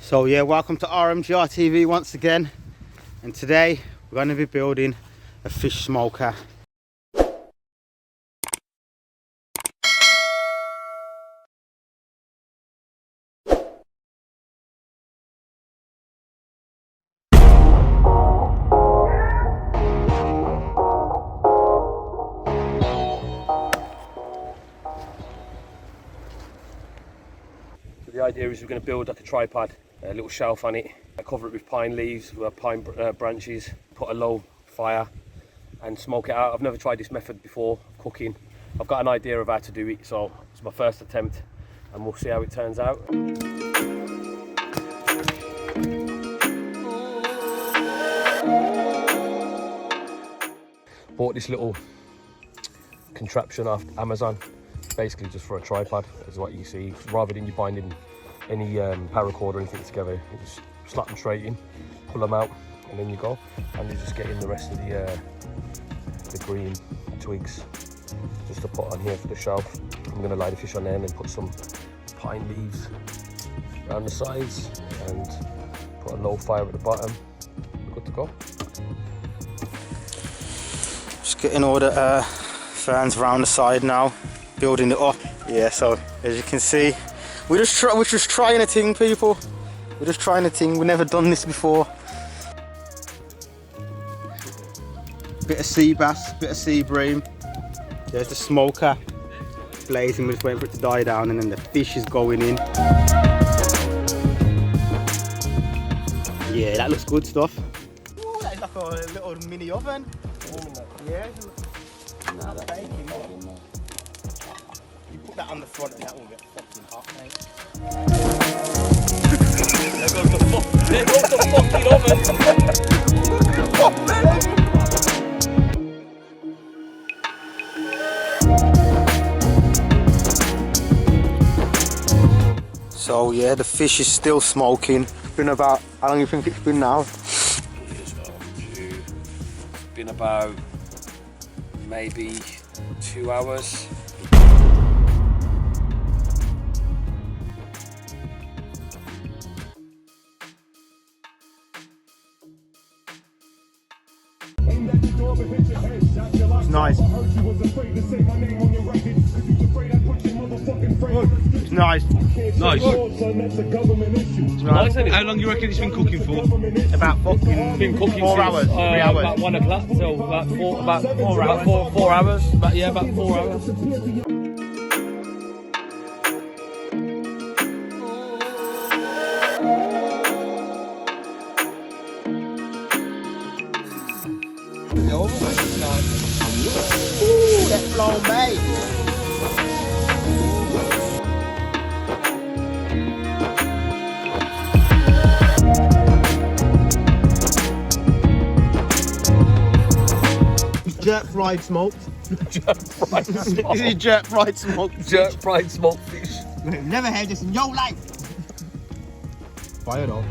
So yeah, welcome to RMGR TV once again, and today we're going to be building a fish smoker. The idea is we're going to build like a tripod, a little shelf on it, cover it with pine leaves, pine branches, put a low fire and smoke it out. I've never tried this method before, cooking. I've got an idea of how to do it, so it's my first attempt and we'll see how it turns out. Bought this little contraption off Amazon, basically just for a tripod, is what you see. Rather than you binding any paracord or anything together, you just slap them straight in, pull them out, and then you go. And you just get in the rest of the green twigs just to put on here for the shelf. I'm going to lay the fish on there and then put some pine leaves around the sides and put a low fire at the bottom. We're good to go. Just getting all the ferns around the side now, building it up. Yeah, so as you can see, we're just trying a thing, people. We're just trying a thing. We've never done this before. Bit of sea bass, bit of sea bream. There's the smoker blazing. We're just waiting for it to die down, and then the fish is going in. Yeah, that looks good stuff. Ooh, that is like a little mini oven. Yeah. Nah, that's baking. You put that on the front and that will get fucking hot, mate. There goes the fucking oven. So yeah, the fish is still smoking. Been about, how long do you think it's been now? It's been about maybe 2 hours. It's nice. It's nice. Nice. Nice, isn't it? How long do you reckon it's been cooking for? About fucking Been cooking 4 hours, 3 hours. About 1 o'clock, so about 4 hours. About 4 hours. Ooh, that's blown, mate. Jerk fried smoked. Jerk fried smoked. This is jerk fried smoked. Jerk fried smoked fish. Never had this in your life. Fire though.